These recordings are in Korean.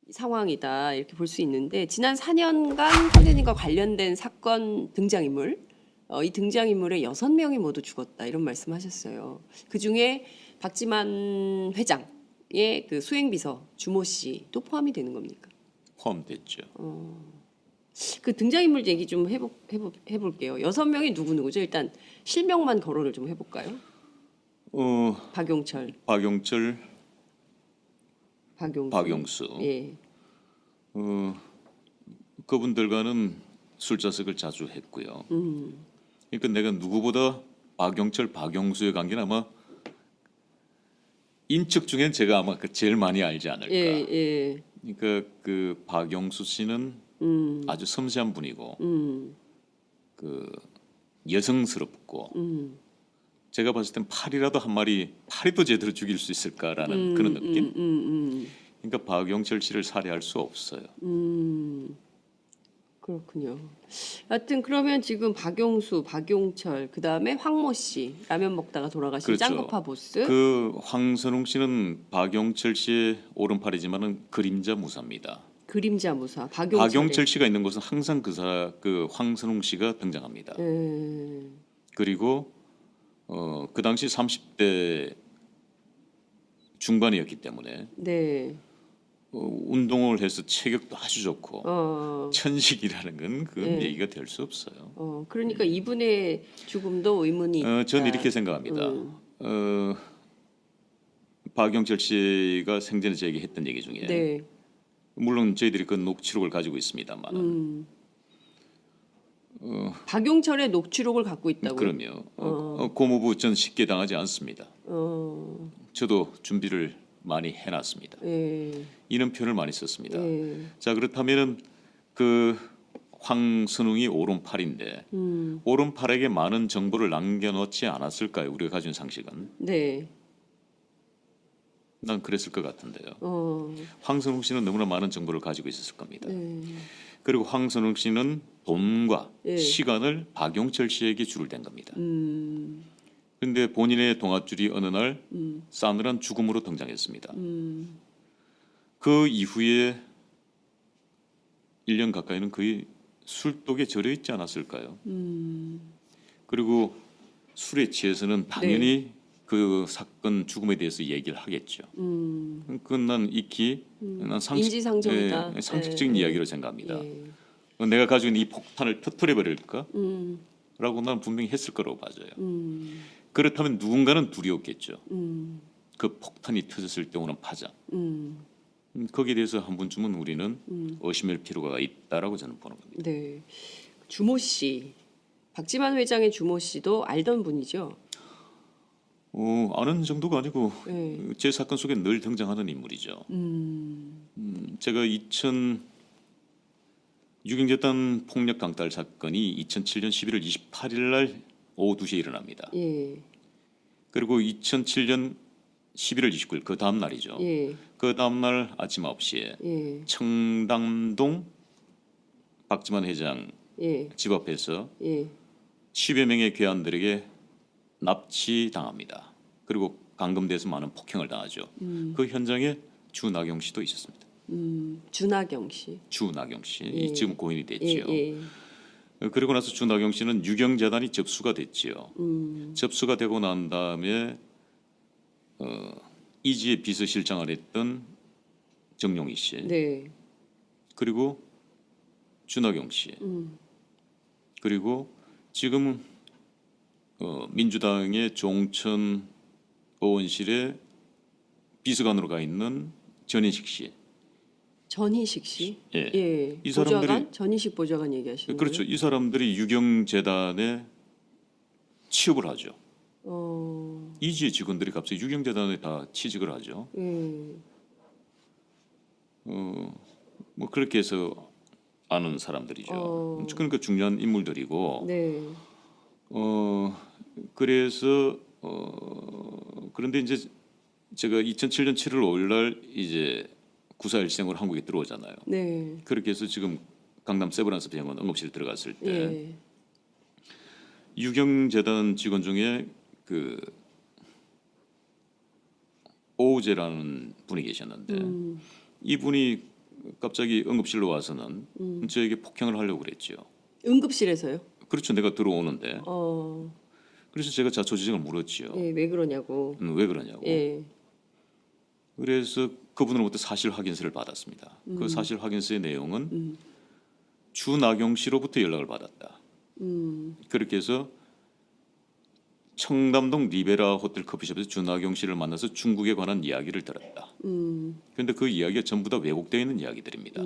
상황이다 이렇게 볼 수 있는데 지난 4년간 선생님과 관련된 사건 등장인물 이 등장인물의 6명이 모두 죽었다 이런 말씀하셨어요. 그 중에 박지만 회장의 그 수행비서 주모 씨도 포함이 되는 겁니까? 포함됐죠. 그 등장인물 얘기 좀 해볼게요. 6명이 누구누구죠? 일단 실명만 거론을 좀 해볼까요? 박용철, 박용철, 박용수, 박용수. 예, 그분들과는 술자석을 자주 했고요. 그러니까 내가 누구보다 박용철, 박용수의 관계는 아마 인척 중엔 제가 아마 그 제일 많이 알지 않을까. 예. 그러니까 그 박용수 씨는 아주 섬세한 분이고 그 여성스럽고 제가 봤을 땐 팔이라도 한 마리 팔이도 제대로 죽일 수 있을까라는 그런 느낌. 그러니까 박용철 씨를 살해할 수 없어요. 그렇군요. 하여튼 그러면 지금 박용수, 박용철, 그 다음에 황모 씨 라면 먹다가 돌아가신 그렇죠. 짱구파 보스. 그 황선홍 씨는 박용철 씨의 오른팔이지만은 그림자 무사입니다. 그림자 무사. 박용철 씨가 있는 곳은 항상 그 황선홍 씨가 등장합니다. 그리고 그 당시 30대 중반이었기 때문에 네. 운동을 해서 체격도 아주 좋고 천식이라는 건 그건 네. 얘기가 될 수 없어요. 그러니까 이분의 죽음도 의문이 있다. 저는 이렇게 생각합니다. 박용철 씨가 생전에 제게 했던 얘기 중에 네. 물론 저희들이 그 녹취록을 가지고 있습니다만 박용철의 녹취록을 갖고 있다고요? 그럼요. 고모부 전 쉽게 당하지 않습니다. 저도 준비를 많이 해놨습니다. 예. 이런 표현을 많이 썼습니다. 예. 자 그렇다면은 그 황선웅이 오른팔인데 오른팔에게 많은 정보를 남겨놓지 않았을까요? 우리가 가진 상식은 네. 난 그랬을 것 같은데요. 황선웅 씨는 너무나 많은 정보를 가지고 있었을 겁니다. 그리고 황선웅 씨는 돈과 예. 시간을 박용철 씨에게 줄을 댄 겁니다. 그런데 본인의 동아줄이 어느 날 싸늘한 죽음으로 등장했습니다. 그 이후에 1년 가까이는 거의 술독에 절여 있지 않았을까요? 그리고 술에 취해서는 당연히 그 사건 죽음에 대해서 얘기를 하겠죠. 그건 난 익히 난 인지상정이다. 상식적인 이야기로 생각합니다. 예. 내가 가지고 있는 이 폭탄을 터뜨려 버릴까? 라고 난 분명히 했을 거라고 봐져요. 그렇다면 누군가는 두려웠겠죠. 그 폭탄이 터졌을 때 오는 파장. 거기에 대해서 한 번쯤은 우리는 의심할 필요가 있다라고 저는 보는 겁니다. 네. 주모 씨, 박지만 회장의 주모 씨도 알던 분이죠. 아는 정도가 아니고 네. 제 사건 속에 늘 등장하는 인물이죠. 제가 6.27 폭력 강탈 사건이 2007년 11월 28일 날 오후 2시에 일어납니다. 예. 그리고 2007년 11월 29일 그 다음 날이죠. 예. 그 다음 날 아침 9시에 예. 청담동 박지만 회장 예. 집 앞에서 예. 10여 명의 괴한들에게 납치당합니다. 그리고 감금돼서 많은 폭행을 당하죠. 그 현장에 주나경 씨도 있었습니다. 주나경 씨. 주나경 씨 예. 지금 고인이 예. 됐지요. 예. 그리고 나서 주나경 씨는 유경재단이 접수가 됐지요. 접수가 되고 난 다음에 이지의 비서실장을 했던 정용희 씨 네. 그리고 주나경 씨 그리고 지금 민주당의 종천 의원실에 비서관으로 가 있는 전인식 씨. 전희식 씨. 예. 예. 이 사람들이- 보좌관? 전희식 보좌관 얘기하시는 그렇죠. 거예요? 이 사람들이 유경재단에 취업을 하죠. 이지의 직원들이 갑자기 유경재단에 다 취직을 하죠. 예. 뭐 그렇게 해서 아는 사람들이죠. 그러니까 중요한 인물들이고 네. 그래서 그런데 이제 제가 2007년 7월 5일 날 이제 구사일생으로 한국에 들어오잖아요. 네. 그렇게 해서 지금 강남 세브란스 병원 응급실 들어갔을 때 예. 유경재단 직원 중에 그 오우재라는 분이 계셨는데 이분이 갑자기 응급실로 와서는 저에게 폭행을 하려고 그랬죠. 응급실에서요? 그렇죠. 내가 들어오는데. 어, 그래서 제가 자초지종을 물었지요. 예, 왜 그러냐고. 왜 그러냐고. 예, 그래서 그분으로부터 사실 확인서를 받았습니다. 그 사실 확인서의 내용은 주나경 씨로부터 연락을 받았다. 그렇게 해서 청담동 리베라 호텔 커피숍에서 주나경 씨를 만나서 중국에 관한 이야기를 들었다. 그런데 그 이야기가 전부 다 왜곡되어 있는 이야기들입니다.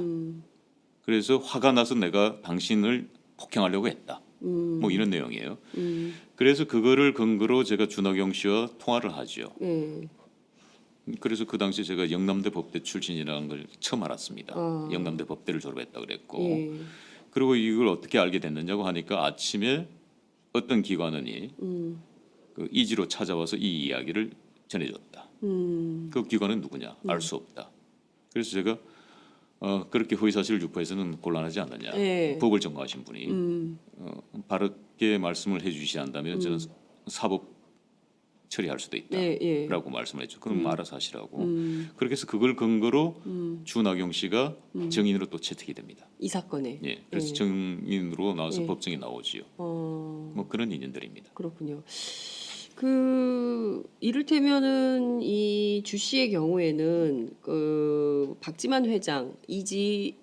그래서 화가 나서 내가 당신을 폭행하려고 했다. 뭐 이런 내용이에요. 그래서 그거를 근거로 제가 주나경 씨와 통화를 하죠. 예, 그래서 그 당시 제가 영남대 법대 출신이라는 걸 처음 알았습니다. 영남대 법대를 졸업했다 그랬고 예, 그리고 이걸 어떻게 알게 됐느냐고 하니까 아침에 어떤 기관원이 그 이지로 찾아와서 이 이야기를 전해줬다. 그 기관은 누구냐? 알 수 없다. 그래서 제가 그렇게 허위사실을 유포해서는 곤란하지 않느냐. 예. 법을 전공하신 분이 바르게 말씀을 해주시지 않다면 저는 사법 처리할 수도 예, 예. 있다라고 말씀을 했죠. 그럼 알아서 하시라고. 그렇게 해서 그걸 근거로 주나경 씨가 증인으로 또 채택이 됩니다. 이 사건에. 예, 그래서 증인으로 나와서 예. 법정에 나오지요. 뭐 그런 인연들입니다. 그렇군요. 그 이를테면은 이 주 씨의 경우에는 그 박지만 회장 이지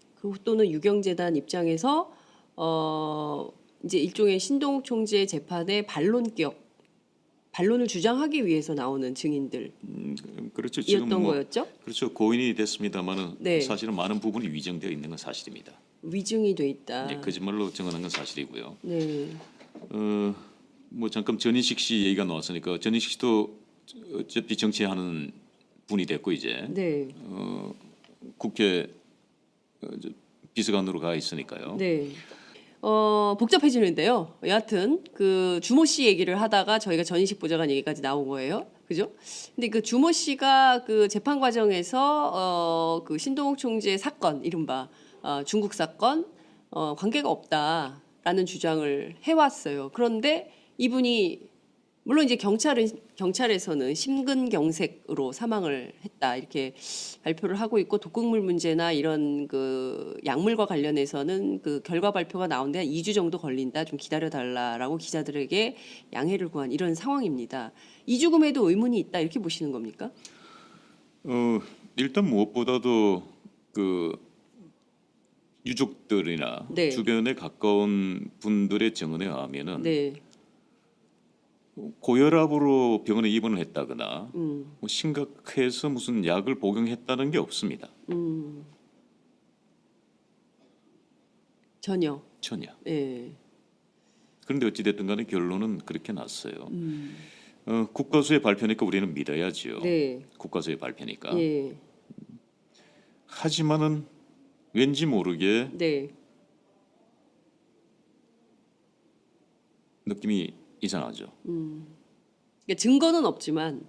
또는 유경재단 입장에서 이제 일종의 신동욱 총재 재판의 반론을 주장하기 위해서 나오는 증인들이었던 그렇죠. 지금 뭐 거였죠? 그렇죠. 고인이 됐습니다만은 네. 사실은 많은 부분이 위정되어 있는 건 사실입니다. 위증이 돼 있다. 예, 거짓말로 증언한 건 사실이고요. 네. 뭐 잠깐 전인식 씨 얘기가 나왔으니까 전인식 씨도 어차피 정치하는 분이 됐고 이제 네. 국회 비서관으로 가 있으니까요. 네. 복잡해지는데요. 여하튼 그 주모 씨 얘기를 하다가 저희가 전인식 보좌관 얘기까지 나온 거예요. 그죠? 근데 그 주모 씨가 그 재판 과정에서 그 신동욱 총재 사건 이른바 중국 사건 관계가 없다라는 주장을 해왔어요. 그런데 이분이 물론 이제 경찰에서는 심근경색으로 사망을 했다 이렇게 발표를 하고 있고 독극물 문제나 이런 그 약물과 관련해서는 그 결과 발표가 나오는데 한 2주 정도 걸린다 좀 기다려 달라라고 기자들에게 양해를 구한 이런 상황입니다. 이 죽음에도 의문이 있다 이렇게 보시는 겁니까? 일단 무엇보다도 그 유족들이나 네. 주변에 가까운 분들의 증언에 의하면은 네. 고혈압으로 병원에 입원을 했다거나 뭐 심각해서 무슨 약을 복용했다는 게 없습니다. 전혀. 전혀. 예. 그런데 어찌됐든 간에 결론은 그렇게 났어요. 국가수의 발표니까 우리는 믿어야지요. 네. 국가수의 발표니까. 예. 하지만은 왠지 모르게 네. 느낌이 이상하죠. 그러니까 증거는 없지만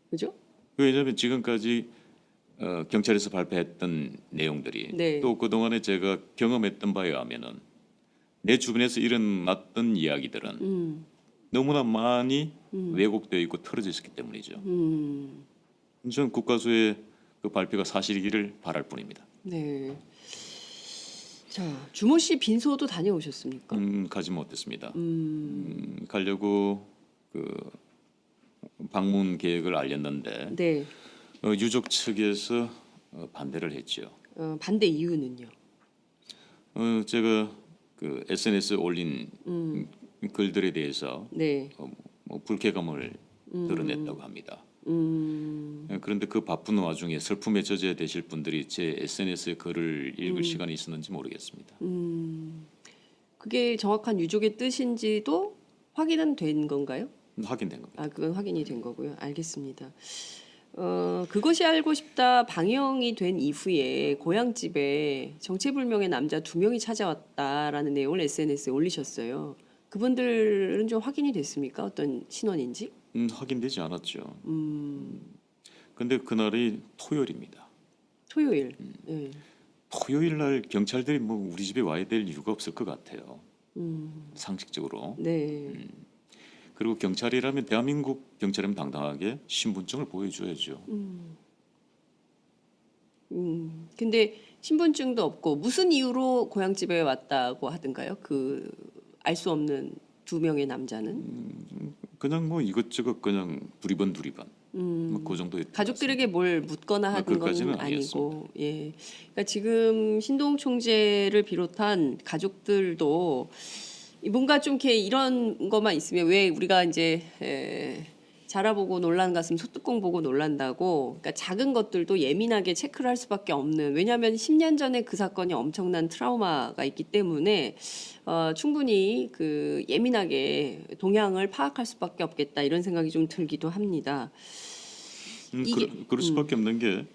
그죠? 왜냐하면 지금까지 경찰에서 발표했던 내용들이 네. 또 그동안에 제가 경험했던 바에 의하면은 내 주변에서 일어났던 이야기들은 너무나 많이 왜곡되어 있고 틀어져 있었기 때문이죠. 저는 국가수의 그 발표가 사실이기를 바랄 뿐입니다. 네. 자, 주모 씨 빈소도 다녀오셨습니까? 가지 못했습니다. 가려고 그 방문 계획을 알렸는데 네. 유족 측에서 반대를 했죠. 반대 이유는요? 제가 그 SNS에 올린 글들에 대해서 네. 뭐 불쾌감을 드러냈다고 합니다. 그런데 그 바쁜 와중에 슬픔에 젖어 되실 분들이 제 SNS의 글을 읽을 시간이 있었는지 모르겠습니다. 그게 정확한 유족의 뜻인지도 확인은 된 건가요? 확인된 겁니다. 아, 그건 확인이 된 거고요. 알겠습니다. 그것이 알고 싶다 방영이 된 이후에 고향집에 정체불명의 남자 2명이 찾아왔다라는 내용을 SNS에 올리셨어요. 그분들은 좀 확인이 됐습니까? 어떤 신원인지? 확인되지 않았죠. 근데 그날이 토요일입니다. 토요일. 네. 토요일 날 경찰들이 뭐 우리 집에 와야 될 이유가 없을 것 같아요. 상식적으로. 네. 그리고 경찰이라면 대한민국 경찰이면 당당하게 신분증을 보여줘야죠. 근데 신분증도 없고 무슨 이유로 고향집에 왔다고 하던가요? 그 알 수 없는 두 명의 남자는 그냥 뭐 이것저것 그냥 두리번 뭐그 정도의 가족들에게 뭘 묻거나 하는 건 그것까지는 아니고, 예. 그러니까 지금 신동 총재를 비롯한 가족들도 뭔가 좀 이렇게 이런 것만 있으면 왜 우리가 이제 자라보고 놀란 가슴 소뚜껑 보고 놀란다고, 그러니까 작은 것들도 예민하게 체크를 할 수밖에 없는, 왜냐하면 10년 전에 그 사건이 엄청난 트라우마가 있기 때문에 충분히 그 예민하게 동향을 파악할 수밖에 없겠다 이런 생각이 좀 들기도 합니다. 그럴 수밖에 없는 게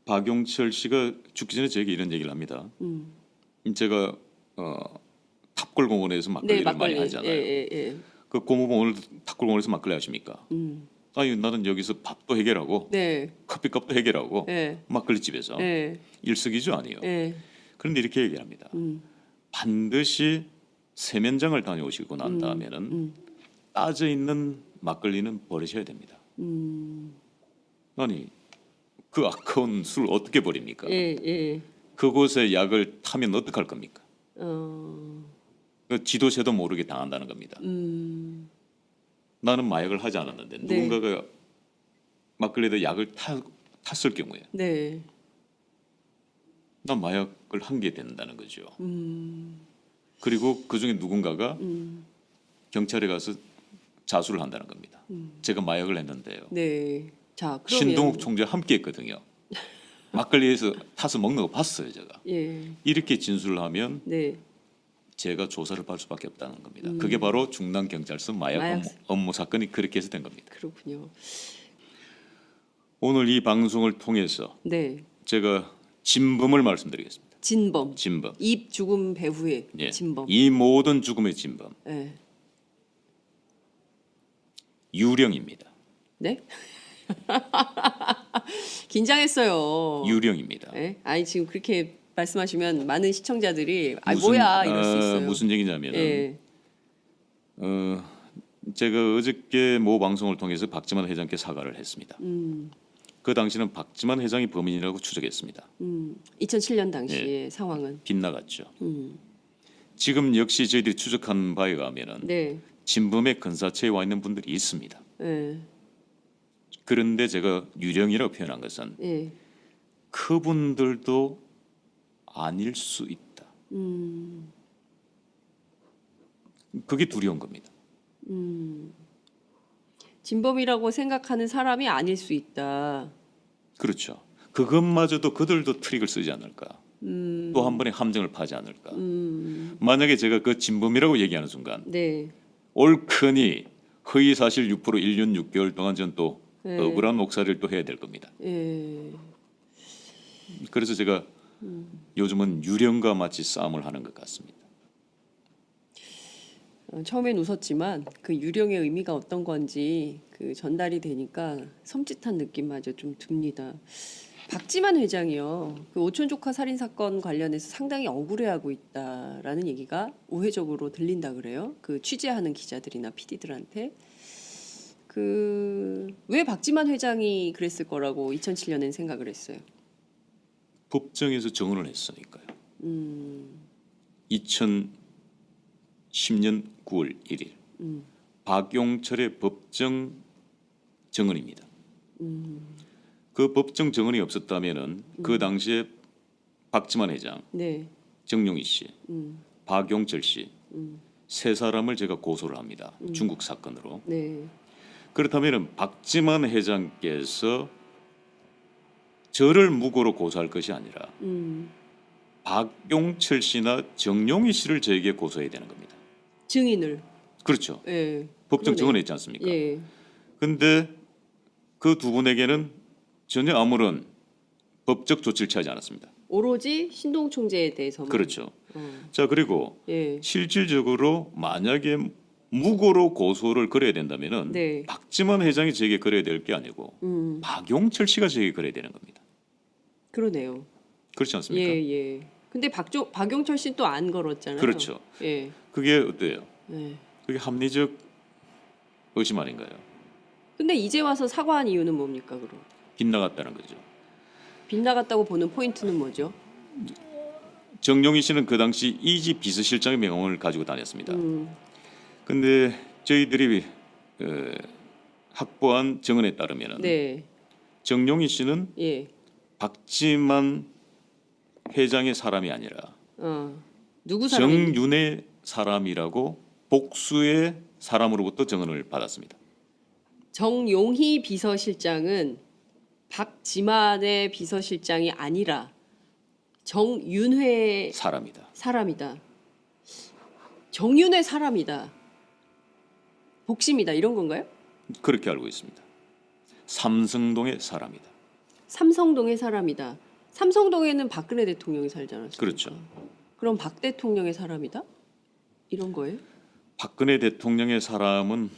박용철 씨가 죽기 전에 저에게 이런 얘기를 합니다. 제가 탑골공원에서 막걸리를 많이 하잖아요. 예. 그 고모부 오늘 탑골공원에서 막걸리 하십니까? 아니 나는 여기서 밥도 해결하고 네. 커피값도 해결하고 네. 막걸리 집에서 예. 일석이조 아니에요. 예. 그런데 이렇게 얘기합니다. 반드시 세면장을 다녀오시고 난 다음에는 따져 있는 막걸리는 버리셔야 됩니다. 아니 그 아까운 술 어떻게 버립니까? 예. 그곳에 약을 타면 어떡할 겁니까? 어. 그 지도새도 모르게 당한다는 겁니다. 나는 마약을 하지 않았는데 네. 누군가가 막걸리에다 약을 탔을 경우에 네. 난 마약을 한 게 된다는 거죠. 그리고 그 중에 누군가가 경찰에 가서 자수를 한다는 겁니다. 제가 마약을 했는데요. 네. 자, 그러면 신동욱 총재 함께했거든요. 막걸리에서 타서 먹는 거 봤어요, 제가. 예. 이렇게 진술을 하면 네. 제가 조사를 받을 수밖에 없다는 겁니다. 그게 바로 중남 경찰서 마약 업무 사건이 그렇게 해서 된 겁니다. 그렇군요. 오늘 이 방송을 통해서 네. 제가 진범을 말씀드리겠습니다. 진범. 진범. 입 죽음 배후의 예. 진범. 이 모든 죽음의 진범. 예. 유령입니다. 네? 긴장했어요. 유령입니다. 예? 아니 지금 그렇게 말씀하시면 많은 시청자들이 무슨, 뭐야 이럴 수 있어요. 무슨 얘기냐면은 예. 제가 어저께 모 방송을 통해서 박지만 회장께 사과를 했습니다. 그 당시는 박지만 회장이 범인이라고 추정했습니다. 2007년 당시의 상황은 빗나갔죠. 지금 역시 저희들이 추적한 바에 의하면은 네. 진범의 근사체에 와 있는 분들이 있습니다. 예. 그런데 제가 유령이라고 표현한 것은 예. 그분들도 아닐 수 있다. 그게 두려운 겁니다. 진범이라고 생각하는 사람이 아닐 수 있다. 그렇죠. 그것마저도 그들도 트릭을 쓰지 않을까. 또 한 번의 함정을 파지 않을까. 만약에 제가 그 진범이라고 얘기하는 순간 네. 옳거니 허위사실 유포로 1년 6개월 동안 전 또 네. 억울한 목살이를 또 해야 될 겁니다. 예. 그래서 제가 요즘은 유령과 마치 싸움을 하는 것 같습니다. 처음엔 웃었지만 그 유령의 의미가 어떤 건지 그 전달이 되니까 섬찟한 느낌마저 좀 듭니다. 박지만 회장이요. 그 오촌 조카 살인 사건 관련해서 상당히 억울해하고 있다라는 얘기가 우회적으로 들린다 그래요. 그 취재하는 기자들이나 PD들한테. 그 왜 박지만 회장이 그랬을 거라고 2007년엔 생각을 했어요. 법정에서 증언을 했으니까요. 2010년 9월 1일 박용철의 법정 증언입니다. 그 법정 증언이 없었다면은 그 당시에 박지만 회장, 네. 정용희 씨, 박용철 씨 세 사람을 제가 고소를 합니다. 중국 사건으로. 네. 그렇다면은 박지만 회장께서 저를 무고로 고소할 것이 아니라 박용철 씨나 정용희 씨를 저에게 고소해야 되는 겁니다. 증인을. 그렇죠. 예. 법정 그러네요. 증언했지 않습니까? 예. 근데 그 두 분에게는 전혀 아무런 법적 조치를 취하지 않았습니다. 오로지 신동 총재에 대해서만. 그렇죠. 자, 그리고 예. 실질적으로 만약에 무고로 고소를 걸어야 된다면은 네. 박지만 회장이 저에게 걸어야 될 게 아니고 박용철 씨가 저에게 걸어야 되는 겁니다. 그러네요. 그렇지 않습니까? 예. 근데 박용철 씨는 또 안 걸었잖아요. 그렇죠. 예. 그게 어때요? 예. 그게 합리적 의심 아닌가요? 근데 이제 와서 사과한 이유는 뭡니까, 그럼? 빗나갔다는 거죠. 빗나갔다고 보는 포인트는 뭐죠? 정용희 씨는 그 당시 이지 비서실장의 명함을 가지고 다녔습니다. 근데 저희들이 확보한 증언에 따르면은 네. 정용희 씨는 예. 박지만 회장의 사람이 아니라 누구 사람이? 정윤의 사람이라고 복수의 사람으로부터 증언을 받았습니다. 정용희 비서실장은 박지만의 비서실장이 아니라 정윤회 사람이다. 사람이다. 정윤회 사람이다. 복심이다. 이런 건가요? 그렇게 알고 있습니다. 삼성동의 사람이다. 삼성동의 사람이다. 삼성동에는 박근혜 대통령이 살지 않았습니까? 그렇죠. 그럼 박 대통령의 사람이다? 이런 거예요? 박근혜 대통령의 사람은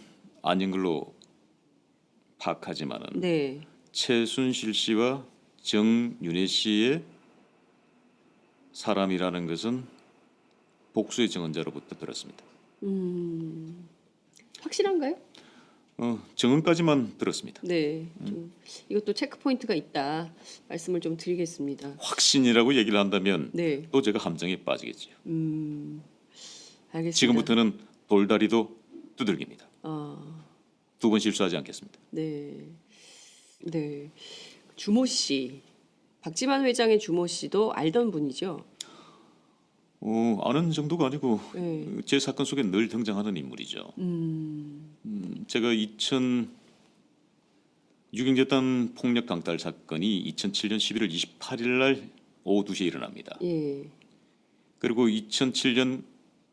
아닌 걸로 파악하지만은 네. 최순실 씨와 정윤혜 씨의 사람이라는 것은 복수의 증언자로부터 들었습니다. 확실한가요? 증언까지만 들었습니다. 네. 좀 이것도 체크 포인트가 있다. 말씀을 좀 드리겠습니다. 확신이라고 얘기를 한다면 네. 또 제가 함정에 빠지겠지요. 알겠습니다. 지금부터는 돌다리도 두들깁니다. 아, 두 번 실수하지 않겠습니다. 네. 네. 주모 씨. 박지만 회장의 주모 씨도 알던 분이죠. 아는 정도가 아니고 네. 제 사건 속에 늘 등장하는 인물이죠. 제가 6.27 폭력 강탈 사건이 2007년 11월 28일 날 오후 2시에 일어납니다. 예. 그리고 2007년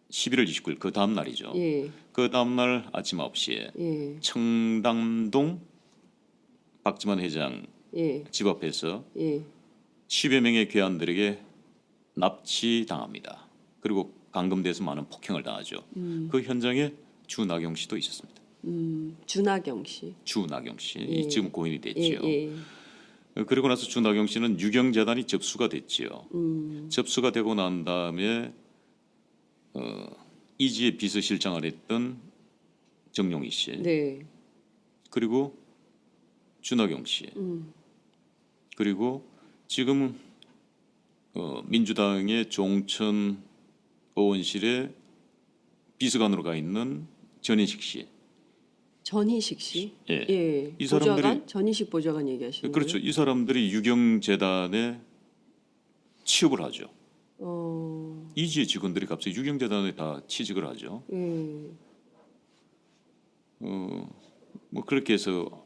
11월 29일 그 다음 날이죠. 예. 그 다음 날 아침 9시에 예. 청담동 박지만 회장 예. 집 앞에서 예. 10여 명의 괴한들에게 납치당합니다. 그리고 감금돼서 많은 폭행을 당하죠. 그 현장에 주나경 씨도 있었습니다. 주나경 씨. 주나경 씨 예. 지금 고인이 됐지요. 예. 그리고 나서 주나경 씨는 유경재단이 접수가 됐지요. 접수가 되고 난 다음에 이지의 비서실장을 했던 정용희 씨 네. 그리고 주나경 씨 그리고 지금 민주당의 종천 의원실에 비서관으로 가 있는 전인식 씨. 전희식 씨. 예. 예. 이 사람들이- 보좌관? 전희식 보좌관 얘기하시는 그렇죠. 거예요? 이 사람들이 유경재단에 취업을 하죠. 이지의 직원들이 갑자기 유경재단에 다 취직을 하죠. 예. 뭐 그렇게 해서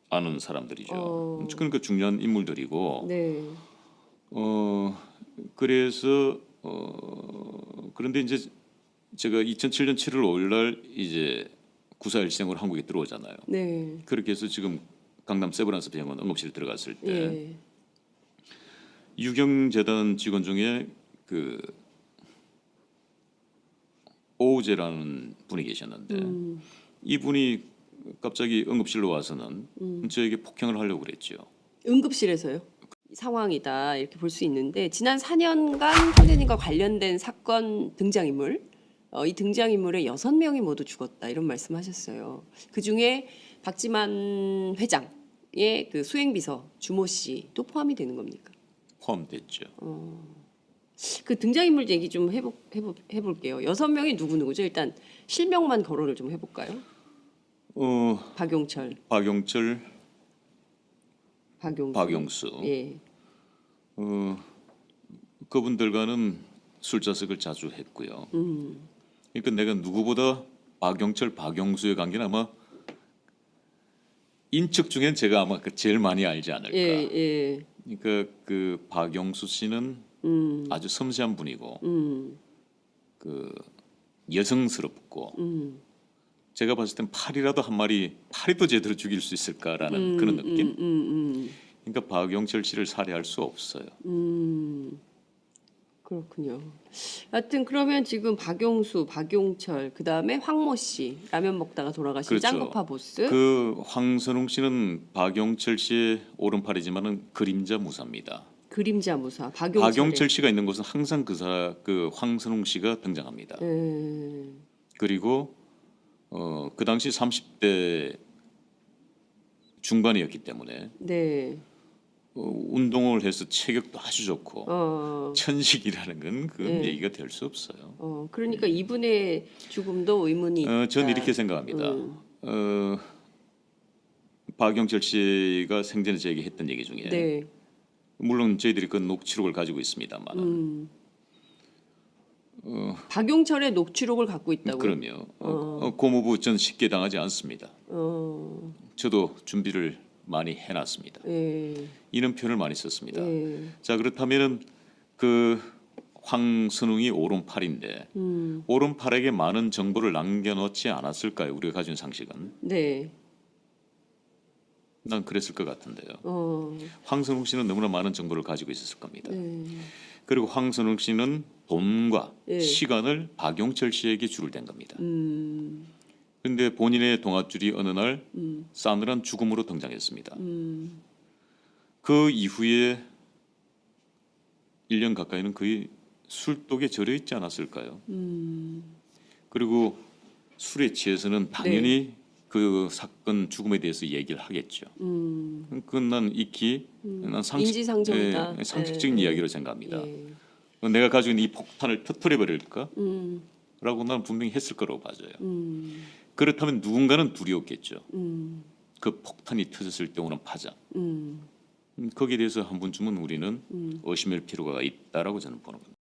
아는 사람들이죠. 그러니까 중요한 인물들이고. 네. 그래서 그런데 이제 제가 2007년 7월 5일 날 이제 구사일생으로 한국에 들어오잖아요. 네. 그렇게 해서 지금 강남 세브란스 병원 응급실에 들어갔을 때 예. 유경재단 직원 중에 그 오우재라는 분이 계셨는데 이분이 갑자기 응급실로 와서는 저에게 폭행을 하려고 그랬죠. 응급실에서요? 상황이다 이렇게 볼 수 있는데 지난 4년간 선생님과 관련된 사건 등장인물 이 등장인물의 6명이 모두 죽었다 이런 말씀하셨어요. 그 중에 박지만 회장의 그 수행비서 주모 씨도 포함이 되는 겁니까? 포함됐죠. 그 등장인물 얘기 좀 해볼게요. 6명이 누구죠? 일단 실명만 거론을 좀 해볼까요? 박용철, 박용철, 박용수. 박용수. 예. 그분들과는 술자석을 자주 했고요. 그러니까 내가 누구보다 박용철, 박용수의 관계는 아마 인척 중엔 제가 아마 제일 많이 알지 않을까. 예. 그러니까 그 박용수 씨는 아주 섬세한 분이고 그 여성스럽고 제가 봤을 땐 팔이라도 한 마리 팔이도 제대로 죽일 수 있을까라는 그런 느낌. 그러니까 박용철 씨를 살해할 수 없어요. 그렇군요. 하여튼 그러면 지금 박용수, 박용철, 그 다음에 황모 씨 라면 먹다가 돌아가신 그렇죠. 짱구파 보스. 그 황선홍 씨는 박용철 씨의 오른팔이지만은 그림자 무사입니다. 그림자 무사. 박용철 씨가 있는 곳은 항상 그 황선홍 씨가 등장합니다. 그리고 그 당시 30대 중반이었기 때문에 네. 운동을 해서 체격도 아주 좋고 천식이라는 건 그건 네. 얘기가 될 수 없어요. 그러니까 이분의 죽음도 의문이 있다. 저는 이렇게 생각합니다. 박영철 씨가 생전에 저에게 했던 얘기 중에 네. 물론 저희들이 그 녹취록을 가지고 있습니다만 박용철의 녹취록을 갖고 있다고요? 그럼요. 고모부 전 쉽게 당하지 않습니다. 저도 준비를 많이 해놨습니다. 예. 이런 표현을 많이 썼습니다. 예. 자 그렇다면은 그 황선웅이 오른팔인데 오른팔에게 많은 정보를 남겨놓지 않았을까요? 우리가 가진 상식은 네. 난 그랬을 것 같은데요. 황선웅 씨는 너무나 많은 정보를 가지고 있었을 겁니다. 그리고 황선웅 씨는 돈과 예. 시간을 박용철 씨에게 줄을 댄 겁니다. 그런데 본인의 동아줄이 어느 날 싸늘한 죽음으로 등장했습니다. 그 이후에 1년 가까이는 거의 술독에 절여 있지 않았을까요? 그리고 술에 취해서는 당연히 그 사건 죽음에 대해서 얘기를 하겠죠. 그건 난 익히 난 인지상정이다. 상식적인 예. 이야기로 생각합니다. 예. 내가 가지고 있는 이 폭탄을 터뜨려 버릴까? 라고 난 분명히 했을 거라고 봐져요. 그렇다면 누군가는 두려웠겠죠. 그 폭탄이 터졌을 때 오는 파장. 거기에 대해서 한 번쯤은 우리는 의심할 필요가 있다라고 저는 보는 겁니다.